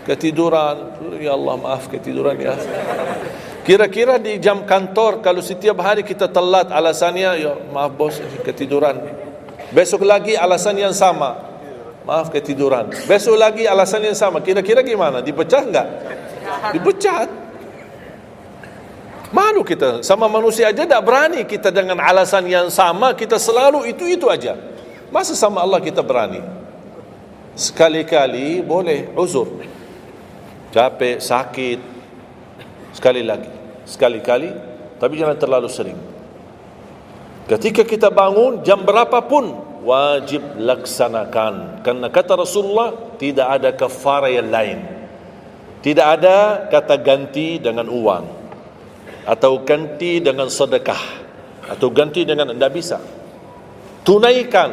ketiduran. Ya Allah, maaf ketiduran ya. Kira-kira di jam kantor, kalau setiap hari kita telat, alasannya, ya maaf bos, ketiduran. Besok lagi alasan yang sama, maaf ketiduran. Besok lagi alasan yang sama. Kira-kira gimana? Dipecat enggak? Dipecat. Malu kita, sama manusia aja tak berani kita dengan alasan yang sama, kita selalu itu aja. Masa sama Allah kita berani? Sekali-kali boleh uzur, capek, sakit, sekali-kali, tapi jangan terlalu sering. Ketika kita bangun jam berapapun wajib laksanakan, karena kata Rasulullah tidak ada kafarah yang lain. Tidak ada kata ganti dengan uang atau ganti dengan sedekah atau ganti dengan, tidak bisa. Tunaikan.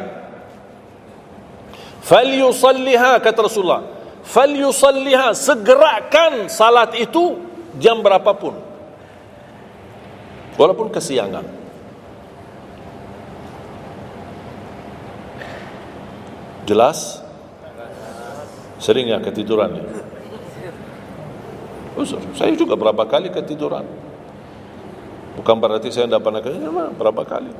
Falyusalliha, kata Rasulullah, falyusalliha, segerakan salat itu jam berapapun, walaupun kesiangan. Jelas? Sering ya ketiduran ya? Uzur. Saya juga berapa kali ketiduran. Bukan berarti saya tidak pernah ketiduran, berapa kali.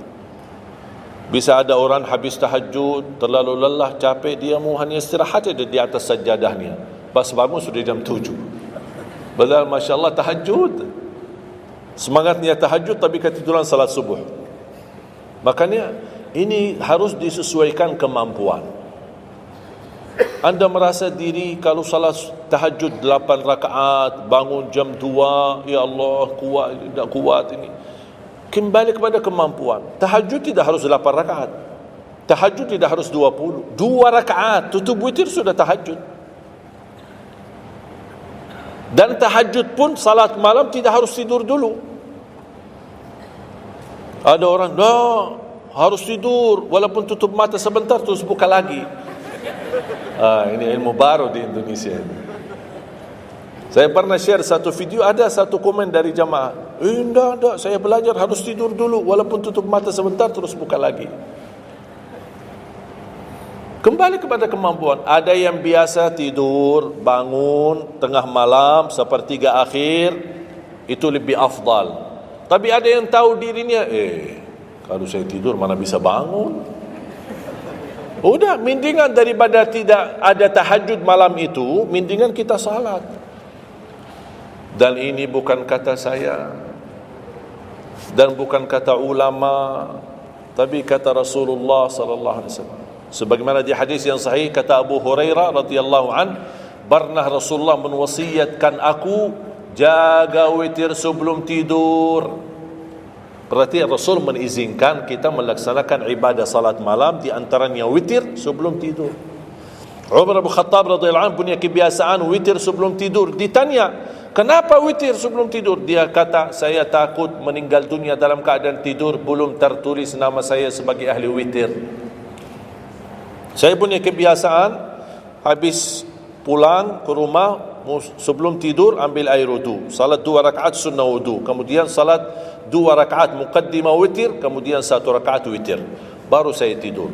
Bisa ada orang habis tahajud, terlalu lelah, capek, dia mau hanya istirahat saja di atas sajadahnya. Pas bangun sudah jam 7. Padahal Masya Allah tahajud. Semangatnya tahajud tapi ketiduran salat subuh. Makanya ini harus disesuaikan kemampuan. Anda merasa diri kalau salat tahajud 8 rakaat, bangun jam 2, ya Allah kuat, tidak kuat ini. Kembali kepada kemampuan. Tahajud tidak harus 8 rakaat. Tahajud tidak harus 20. 2 rakaat, tutup witir sudah tahajud. Dan tahajud pun salat malam tidak harus tidur dulu. Ada orang, harus tidur walaupun tutup mata sebentar terus buka lagi. Ini ilmu baru di Indonesia ini. Saya pernah share satu video, ada satu komen dari jamaah, enggak, saya belajar harus tidur dulu walaupun tutup mata sebentar terus buka lagi. Kembali kepada kemampuan. Ada yang biasa tidur, bangun tengah malam, sepertiga akhir, itu lebih afdal. Tapi ada yang tahu dirinya, kalau saya tidur mana bisa bangun. Udah, mendingan daripada tidak ada tahajud malam itu, mendingan kita salat. Dan ini bukan kata saya, dan bukan kata ulama, tapi kata Rasulullah sallallahu alaihi wasallam. Sebagaimana di hadis yang sahih kata Abu Hurairah radhiyallahu an, pernah Rasulullah menwasiatkan aku jaga witir sebelum tidur. Berarti Rasul mengizinkan kita melaksanakan ibadah salat malam, di antaranya witir sebelum tidur. Umar bin Khattab radhiyallahu anhu punya kebiasaan witir sebelum tidur. Ditanya, kenapa witir sebelum tidur? Dia kata, saya takut meninggal dunia dalam keadaan tidur, belum tertulis nama saya sebagai ahli witir. Saya punya kebiasaan, habis pulang ke rumah, sebelum tidur ambil air wudu, salat 2 rakaat sunnah wudu, kemudian salat 2 rakaat muqaddimah witir, kemudian 1 rakaat witir, baru saya tidur.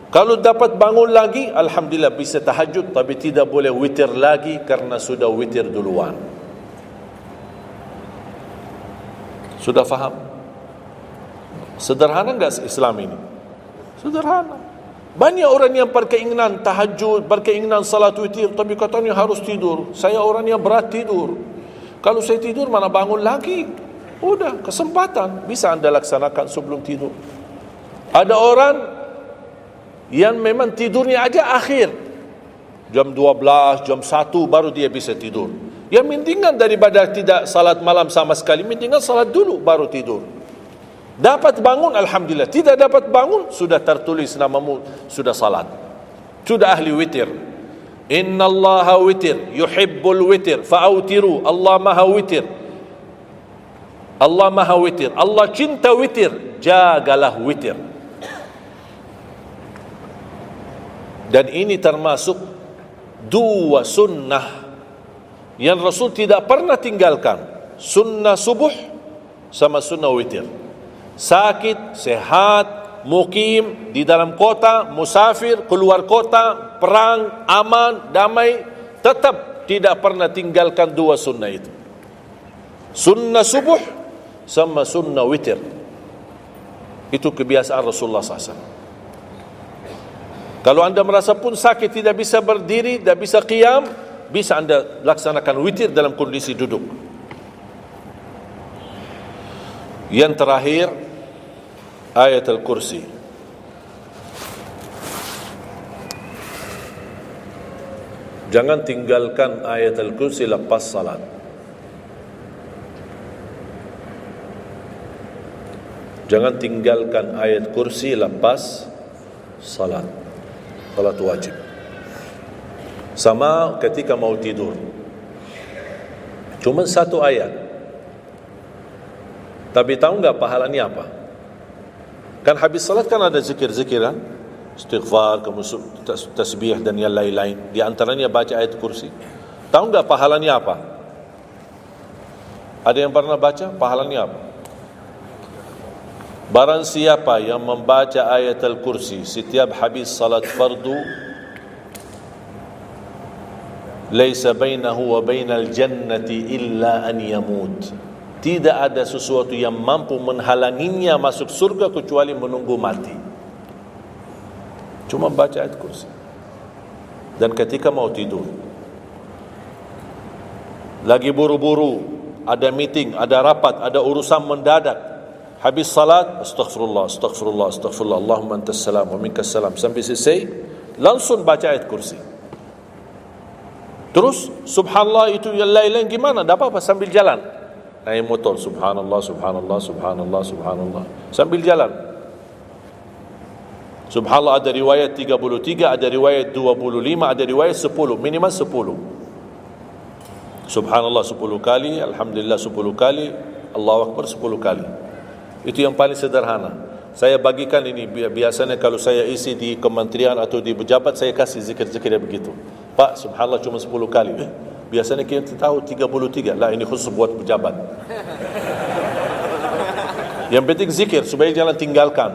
Kalau dapat bangun lagi, alhamdulillah bisa tahajud, tapi tidak boleh witir lagi karena sudah witir duluan. Sudah faham? Sederhana enggak Islam ini? Sederhana. Banyak orang yang berkeinginan tahajud, berkeinginan salat witir, tapi katanya harus tidur. Saya orang yang berat tidur. Kalau saya tidur mana bangun lagi? Udah, kesempatan bisa anda laksanakan sebelum tidur. Ada orang yang memang tidurnya aja akhir, jam 12, jam 1 baru dia bisa tidur. Yang mendingan daripada tidak salat malam sama sekali, mendingan salat dulu baru tidur. Dapat bangun, alhamdulillah. Tidak dapat bangun, sudah tertulis namamu, sudah salat, sudah ahli witir. Innallaha witir, yuhibbul witir, fa'autiru. Allah maha witir, Allah maha witir, Allah cinta witir, jagalah witir. Dan ini termasuk 2 sunnah yang Rasul tidak pernah tinggalkan, sunnah subuh sama sunnah witir. Sakit, sehat, mukim, di dalam kota, musafir, keluar kota, perang, aman, damai, tetap tidak pernah tinggalkan 2 sunnah itu, sunnah subuh sama sunnah witir. Itu kebiasaan Rasulullah SAW. Kalau anda merasa pun sakit, tidak bisa berdiri, tidak bisa qiyam, bisa anda laksanakan witir dalam kondisi duduk. Yang terakhir, ayat al-kursi. Jangan tinggalkan ayat al-kursi lepas salat. Jangan tinggalkan ayat kursi lepas salat. Salat wajib. Sama ketika mau tidur, cuma 1 ayat, tapi tahu enggak pahalanya apa? Kan habis salat kan ada zikir-zikir kan, istighfar, kemudian tasbih dan yang lain-lain. Di antaranya baca ayat kursi. Tahu enggak pahalanya apa? Ada yang pernah baca pahalanya apa? Barang siapa yang membaca ayat al-kursi setiap habis salat fardu, Laisa bainahu wa bainal jannati illa an yamut. Tidak ada sesuatu yang mampu menghalanginya masuk surga kecuali menunggu mati. Cuma baca ayat kursi. Dan ketika mau tidur, lagi buru-buru, ada meeting, ada rapat, ada urusan mendadak, habis salat, astaghfirullah, astaghfirullah, astaghfirullah, Allahumma antas salam wa minkas salam, sampai selesai, langsung baca ayat kursi. Terus subhanallah itu yang lain-lain gimana? Tak apa-apa, sambil jalan naik motor, subhanallah, subhanallah, subhanallah, subhanallah, sambil jalan. Subhanallah ada riwayat 33, ada riwayat 25, ada riwayat 10, minimal 10. Subhanallah 10 kali, alhamdulillah 10 kali, Allahu Akbar 10 kali. Itu yang paling sederhana. Saya bagikan ini, biasanya kalau saya isi di kementerian atau di pejabat, saya kasih zikir-zikir begitu. Pak, subhanallah cuma 10 kali. Biasanya kita tahu 33. Lah, ini khusus buat pejabat. Yang penting zikir, supaya jangan tinggalkan.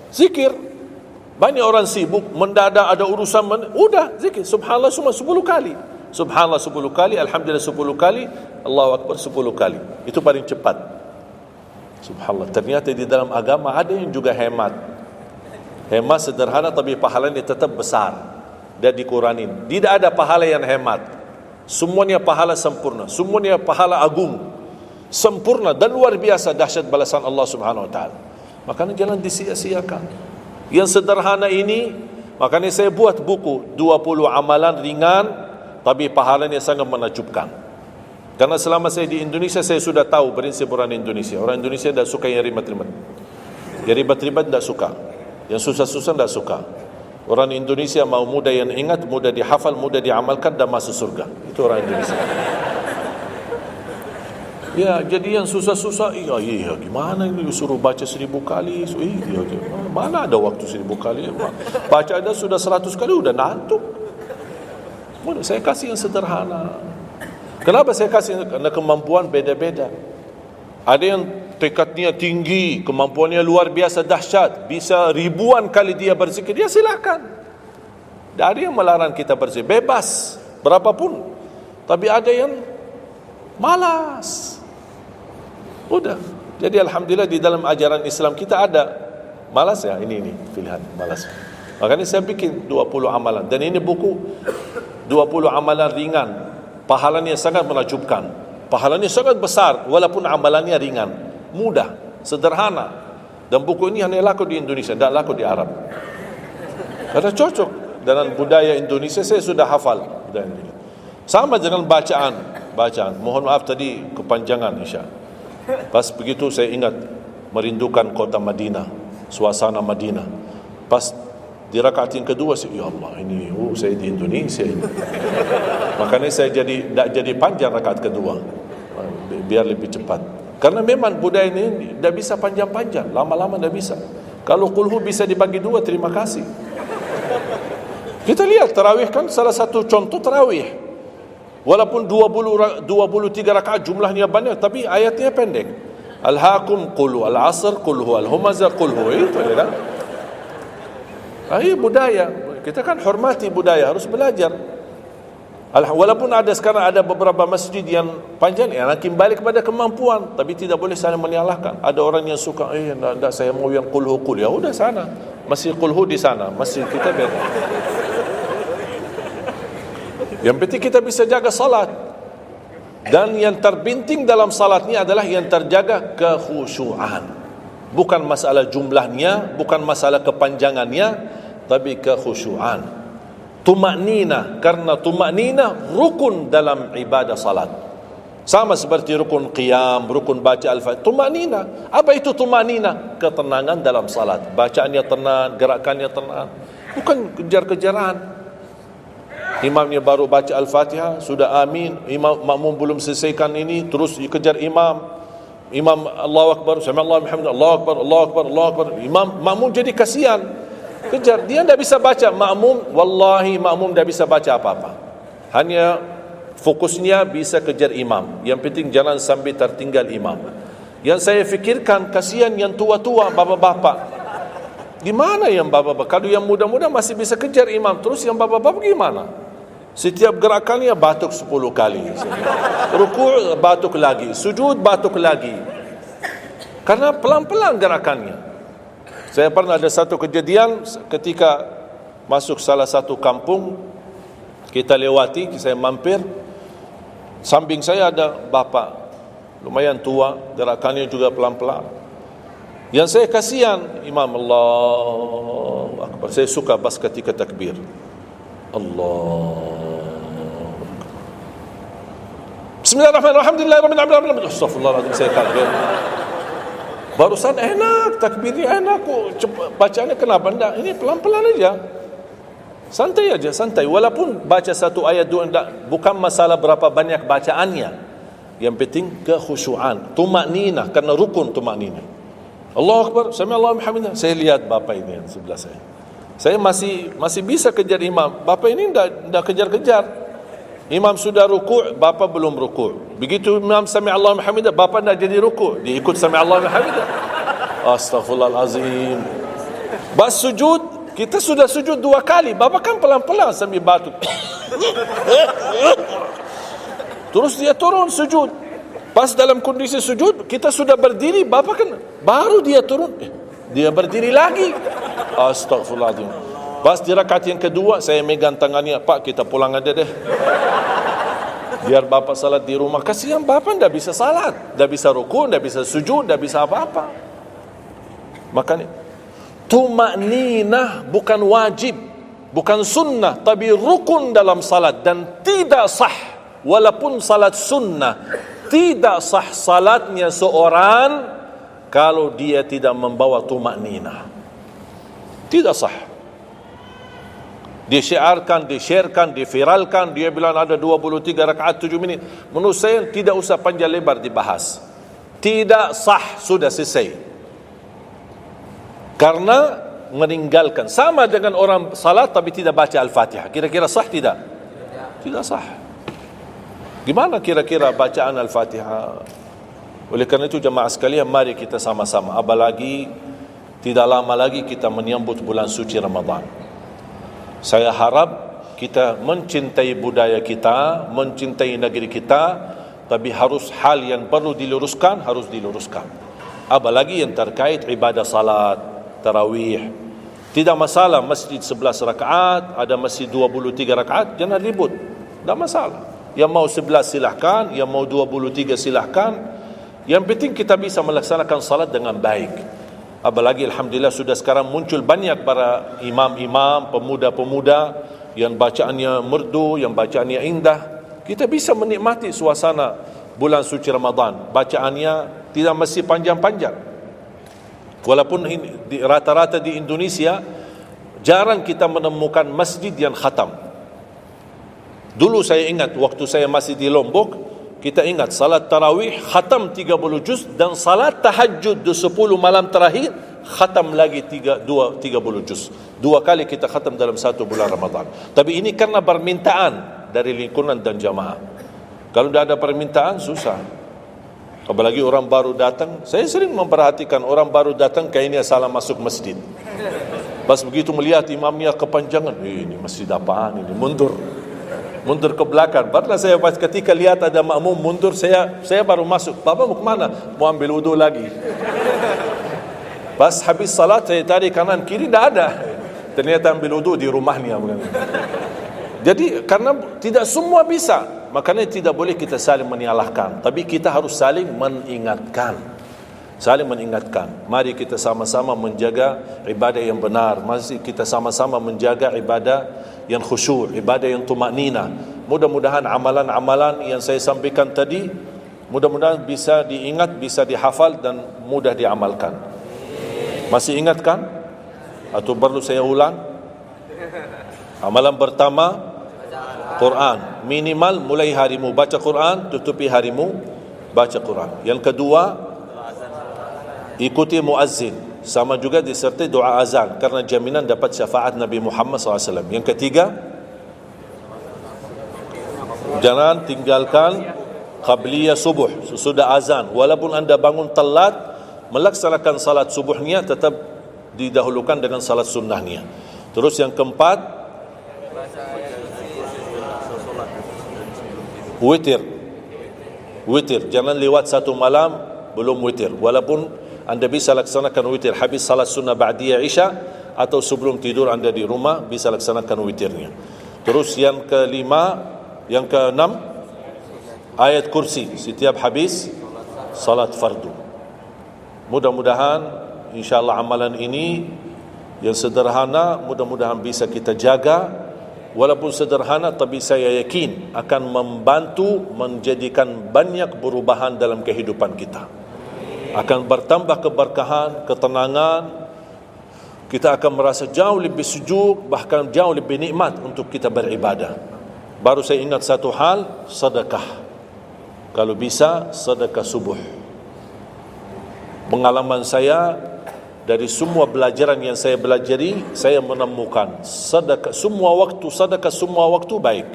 Zikir. Banyak orang sibuk, mendadak ada urusan, udah zikir. Subhanallah cuma 10 kali. Subhanallah 10 kali, alhamdulillah 10 kali, Allahu Akbar 10 kali. Itu paling cepat. Subhanallah. Ternyata di dalam agama ada yang juga hemat. Hemat sederhana tapi pahalanya tetap besar dan dikuranin. Tidak ada pahala yang hemat. Semuanya pahala sempurna, semuanya pahala agung, sempurna dan luar biasa dahsyat balasan Allah Subhanahu wa taala. Makanya jangan disia-siakan. Yang sederhana ini, makanya saya buat buku 20 amalan ringan tapi pahalanya sangat menakjubkan. Karena selama saya di Indonesia, saya sudah tahu prinsip orang Indonesia. Orang Indonesia tidak suka yang ribet-ribet. Yang ribet-ribet tidak suka. Yang susah-susah tidak suka. Orang Indonesia mau mudah yang ingat, mudah dihafal, mudah diamalkan dan masuk surga. Itu orang Indonesia. Ya, jadi yang susah-susah, iya, gimana ini suruh baca 1000 kali? Iya, mana ada waktu 1000 kali? Baca ada sudah 100 kali, udah ngantuk. Saya kasih yang sederhana. Kenapa saya kasih? Karena kemampuan beda-beda. Ada yang tekadnya tinggi, kemampuannya luar biasa dahsyat, bisa ribuan kali dia berzikir, dia silakan. Tidak ada yang melarang kita berzikir, bebas berapapun. Tapi ada yang malas. Udah. Jadi alhamdulillah di dalam ajaran Islam kita ada malas ya, ini pilihan malas. Makanya saya bikin 20 amalan, dan ini buku 20 amalan ringan, pahalanya sangat menakjubkan, pahalanya sangat besar walaupun amalannya ringan, mudah, sederhana. Dan buku ini hanya laku di Indonesia, tidak laku di Arab. Karena cocok dengan budaya Indonesia. Saya sudah hafal budaya Indonesia. Sama dengan bacaan. Mohon maaf tadi kepanjangan insya. Pas begitu saya ingat merindukan kota Madinah, suasana Madinah. Pas di rakaat yang kedua, ya Allah, ini saya di Indonesia ini. Makanya saya tidak jadi panjang rakaat kedua, biar lebih cepat. Karena memang budaya ini tidak bisa panjang-panjang, lama-lama tidak bisa. Kalau kulhu bisa dibagi 2, terima kasih. Kita lihat tarawih kan salah satu contoh tarawih. Walaupun 23 rakaat jumlahnya banyak, tapi ayatnya pendek. Al-hakum qul al-asr qul al-humazah qul itu ya kan. Budaya. Kita kan hormati budaya, harus belajar. Walaupun ada sekarang ada beberapa masjid yang panjang, ya nanti balik kepada kemampuan, tapi tidak boleh saling menyalahkan. Ada orang yang suka, enggak, saya mau yang qul. Ya udah sana. Masih qul di sana, masih kita beda. Yang penting kita bisa jaga salat. Dan yang terpenting dalam salatnya adalah yang terjaga kekhusyuan. Bukan masalah jumlahnya, bukan masalah kepanjangannya, tapi kekhusyuan. Tumaknina, karena tumaknina rukun dalam ibadah salat. Sama seperti rukun qiyam, rukun baca al-fatihah. Tumaknina. Apa itu tumaknina? Ketenangan dalam salat. Bacaannya tenang, gerakannya tenang. Bukan kejar-kejaran. Imamnya baru baca Al-Fatihah, sudah amin, imam makmum belum selesaikan ini, terus dikejar imam. Imam Allahu Akbar, sami'allahu bihamdihi, Allahu Akbar, Allahu Akbar, Allahu Akbar. Imam makmum jadi kasihan. Kejar, dia tidak bisa baca. Makmum, wallahi makmum tidak bisa baca apa-apa. Hanya fokusnya bisa kejar imam. Yang penting jangan sampai tertinggal imam. Yang saya fikirkan, kasihan yang tua-tua, bapak-bapak. Gimana yang bapak-bapak? Kalau yang muda-muda masih bisa kejar imam, terus yang bapak-bapak gimana? Setiap gerakannya batuk 10 kali. Rukuk batuk lagi, sujud batuk lagi. Karena pelan-pelan gerakannya. Saya pernah ada satu kejadian ketika masuk salah satu kampung, kita lewati, saya mampir, samping saya ada bapa lumayan tua, gerakannya juga pelan-pelan. Yang saya kasihan, Imam Allahu Akbar. Saya suka pas ketika takbir, Allah. Bismillahirrahmanirrahim. Alhamdulillahirrahmanirrahim. Astagfirullahaladzim, saya kaget. Barusan enak, takbirnya enak kok. Bacaannya kenapa enggak? Ini pelan-pelan aja. Santai aja, santai. Walaupun baca satu ayat dua enggak, bukan masalah berapa banyak bacaannya. Yang penting kekhusyuan, tumakninah, karena rukun tumakninah. Allahu Akbar, sami'allahu liman hamidah. Saya lihat bapa ini yang sebelah saya. Saya masih bisa kejar imam. Bapa ini enggak kejar-kejar. Imam sudah rukuk, bapa belum rukuk. Begitu imam sami'allahu liman hamidah, bapa enggak jadi rukuk, dia ikut sami'allahu liman hamidah. Astaghfirullahalazim. Bas sujud, kita sudah sujud 2 kali, bapa kan pelan-pelan sambil batuk. Terus dia turun sujud. Pas dalam kondisi sujud, kita sudah berdiri, bapa kan baru dia turun, dia berdiri lagi. Astaghfirullahaladzim. Pas di rakaat yang kedua, saya megang tangannya, Pak, kita pulang aja deh. Biar bapa salat di rumah. Kasihan bapa tidak bisa salat, tidak bisa rukun, tidak bisa sujud, tidak bisa apa-apa. Makanya tumakninah bukan wajib, bukan sunnah, tapi rukun dalam salat. Dan tidak sah, walaupun salat sunnah, tidak sah salatnya seorang kalau dia tidak membawa tumakninah. Tidak sah. Disyiarkan, disharekan, diviralkan, dia bilang ada 23 rakaat 7 minit. Menurut saya tidak usah panjang lebar dibahas. Tidak sah, sudah selesai. Karena meninggalkan, sama dengan orang salat tapi tidak baca Al-Fatihah. Kira-kira sah tidak? Tidak sah. Gimana kira-kira bacaan Al-Fatihah? Oleh kerana itu jemaah sekalian, mari kita sama-sama, apalagi tidak lama lagi kita menyambut bulan suci Ramadan. Saya harap kita mencintai budaya kita, mencintai negeri kita, tapi harus hal yang perlu diluruskan, harus diluruskan. Apalagi yang terkait ibadah salat, tarawih. Tidak masalah masjid 11 rakaat, ada masjid 23 rakaat, jangan ribut. Tidak masalah. Yang mau 11 silahkan, yang mau 23 silahkan. Yang penting kita bisa melaksanakan salat dengan baik. Apalagi alhamdulillah sudah sekarang muncul banyak para imam-imam, pemuda-pemuda yang bacaannya merdu, yang bacaannya indah. Kita bisa menikmati suasana bulan suci Ramadan. Bacaannya tidak mesti panjang-panjang. Walaupun rata-rata di Indonesia jarang kita menemukan masjid yang khatam. Dulu saya ingat waktu saya masih di Lombok, kita ingat salat tarawih khatam 30 juz, dan salat tahajud 10 malam terakhir khatam lagi 30 juz. 2 kali kita khatam dalam 1 bulan Ramadan. Tapi ini karena permintaan dari lingkungan dan jamaah. Kalau tidak ada permintaan susah. Apalagi orang baru datang. Saya sering memperhatikan orang baru datang kayaknya salah masuk masjid. Pas begitu melihat imamnya kepanjangan, ini masjid apaan ini, mundur ke belakang. Pernah saya pas ketika lihat ada makmum mundur, saya baru masuk. Bapak mau kemana? Mau ambil wudu lagi. Pas habis salat saya tarik kanan kiri, tidak ada. Ternyata ambil wudu di rumahnya. Jadi karena tidak semua bisa, makanya tidak boleh kita saling menyalahkan, tapi kita harus saling mengingatkan. Saling mengingatkan. Mari kita sama-sama menjaga ibadah yang benar. Mari kita sama-sama menjaga ibadah yang khusyuk, ibadah yang tumakninah. Mudah-mudahan amalan-amalan yang saya sampaikan tadi, mudah-mudahan bisa diingat, bisa dihafal dan mudah diamalkan. Masih ingatkan? Atau perlu saya ulang? Amalan pertama, Quran. Minimal mulai harimu baca Quran, tutupi harimu baca Quran. Yang kedua, ikuti muazzin, sama juga disertai doa azan karena jaminan dapat syafaat Nabi Muhammad SAW. Yang ketiga, jangan tinggalkan qabliyah subuh sesudah azan. Walaupun anda bangun telat, melaksanakan salat subuhnya tetap didahulukan dengan salat sunnahnya. Terus yang keempat, Witir, jangan lewat satu malam belum witir. Walaupun anda bisa laksanakan witir habis salat sunnah ba'diyah Isya atau sebelum tidur anda di rumah bisa laksanakan witirnya. Terus yang keenam ayat kursi setiap habis salat fardu. Mudah-mudahan insya-Allah amalan ini yang sederhana mudah-mudahan bisa kita jaga. Walaupun sederhana, tapi saya yakin akan membantu menjadikan banyak perubahan dalam kehidupan kita. Akan bertambah keberkahan, ketenangan. Kita akan merasa jauh lebih sejuk, bahkan jauh lebih nikmat untuk kita beribadah. Baru saya ingat satu hal, sedekah. Kalau bisa, sedekah subuh. Pengalaman saya, dari semua pelajaran yang saya pelajari, saya menemukan sedekah semua waktu baik.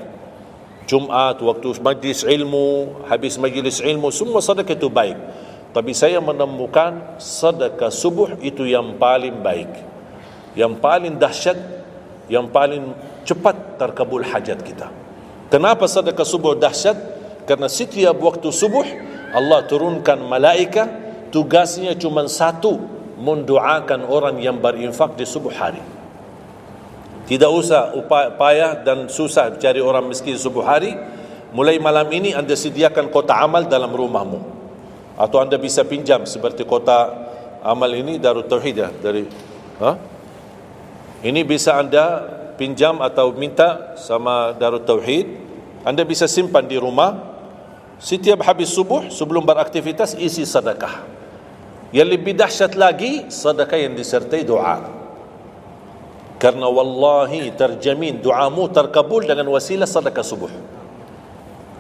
Jumat, waktu majlis ilmu, habis majlis ilmu, semua sedekah itu baik. Tapi saya menemukan sedekah subuh itu yang paling baik, yang paling dahsyat, yang paling cepat terkabul hajat kita. Kenapa sedekah subuh dahsyat? Karena setiap waktu subuh Allah turunkan malaikat, tugasnya cuma satu, mendoakan orang yang berinfak di subuh hari. Tidak usah payah dan susah cari orang miskin subuh hari. Mulai malam ini anda sediakan kotak amal dalam rumahmu, atau anda bisa pinjam seperti kotak amal ini Darut Tauhid ya, ini bisa anda pinjam atau minta sama Darut Tauhid. Anda bisa simpan di rumah. Setiap habis subuh sebelum beraktivitas isi sedekah. Yang lebih dahsyat lagi, sedekah yang disertai doa. Karena wallahi terjamin doamu terkabul dengan wasilah sedekah subuh.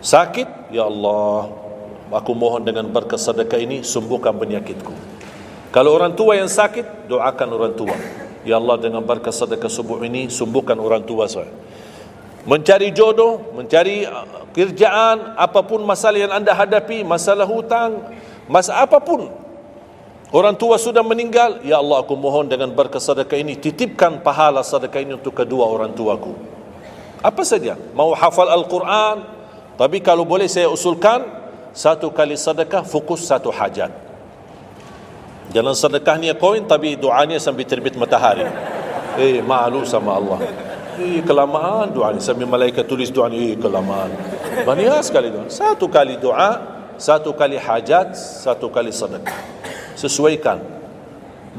Sakit, ya Allah, aku mohon dengan berkat sedekah ini sembuhkan penyakitku. Kalau orang tua yang sakit, doakan orang tua. Ya Allah, dengan berkat sedekah subuh ini sembuhkan orang tua saya. Mencari jodoh, mencari kerjaan, apapun masalah yang anda hadapi, masalah hutang, masalah apapun. Orang tua sudah meninggal, ya Allah aku mohon dengan berkat sedekah ini titipkan pahala sedekah ini untuk kedua orang tuaku. Apa saja, mau hafal Al-Quran, tapi kalau boleh saya usulkan, satu kali sedekah fokus satu hajat. Jangan sedekahnya koin tapi doanya sambil terbit matahari. Malu sama Allah. Kelamaan doanya, sambil malaikat tulis doanya, kelamaan. Banyak sekali doa. Satu kali doa, satu kali hajat, satu kali sedekah. Sesuaikan.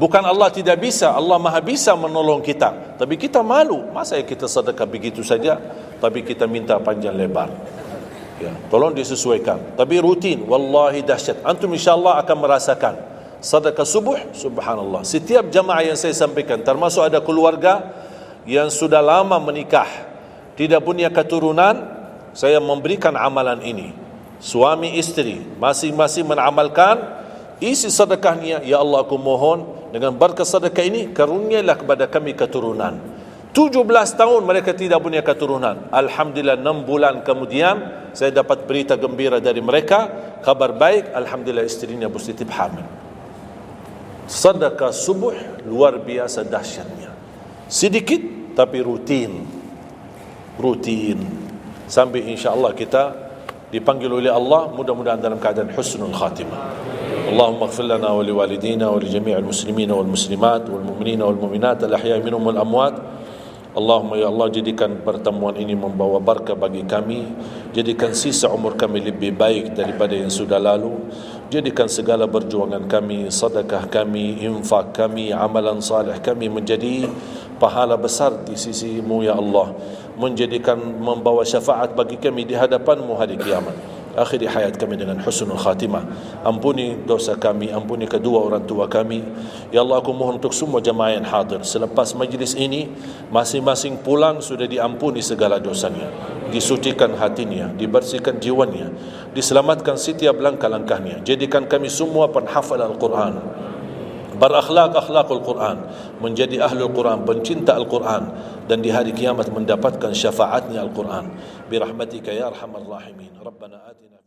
Bukan Allah tidak bisa, Allah maha bisa menolong kita, tapi kita malu. Masa kita sedekah begitu saja tapi kita minta panjang lebar ya, tolong disesuaikan. Tapi rutin, wallahi dahsyat. Antum insyaAllah akan merasakan sedekah subuh, subhanallah. Setiap jamaah yang saya sampaikan, termasuk ada keluarga yang sudah lama menikah, tidak punya keturunan, saya memberikan amalan ini. Suami istri masing-masing mengamalkan, isi sedekahnya, ya Allah aku mohon dengan berkat sedekah ini karunialah kepada kami keturunan. 17 tahun mereka tidak punya keturunan. Alhamdulillah 6 bulan kemudian saya dapat berita gembira dari mereka, kabar baik, alhamdulillah istrinya positif hamil. Sedekah subuh luar biasa dahsyatnya. Sedikit tapi rutin sampai insya-Allah kita dipanggil oleh Allah, mudah-mudahan dalam keadaan husnul khatimah. اللهم اغفر لنا ولوالدينا ولجميع المسلمين والمسلمات والمؤمنين والمؤمنات الأحياء منهم والأموات. Allahumma ya Allah, jadikan pertemuan ini membawa berkah bagi kami, jadikan sisa umur kami lebih baik daripada yang sudah lalu, jadikan segala perjuangan kami, sedekah kami, infak kami, amalan salih kami menjadi pahala besar di sisi-Mu ya Allah, menjadikan membawa syafaat bagi kami di hadapan-Mu hari kiamat. Akhiri hayat kami dengan husnul khatimah. Ampuni dosa kami, ampuni kedua orang tua kami. Ya Allah, aku mohon untuk semua jamaah yang hadir, selepas majlis ini masing-masing pulang sudah diampuni segala dosanya, disucikan hatinya, dibersihkan jiwanya, diselamatkan setiap langkah-langkahnya. Jadikan kami semua penghafal Al-Quran, berakhlak-akhlakul Quran, menjadi ahlul Quran, pencinta Al-Quran, dan di hari kiamat mendapatkan syafaatnya Al-Quran. Birahmatika ya arhamar rahimin. Rabbana atina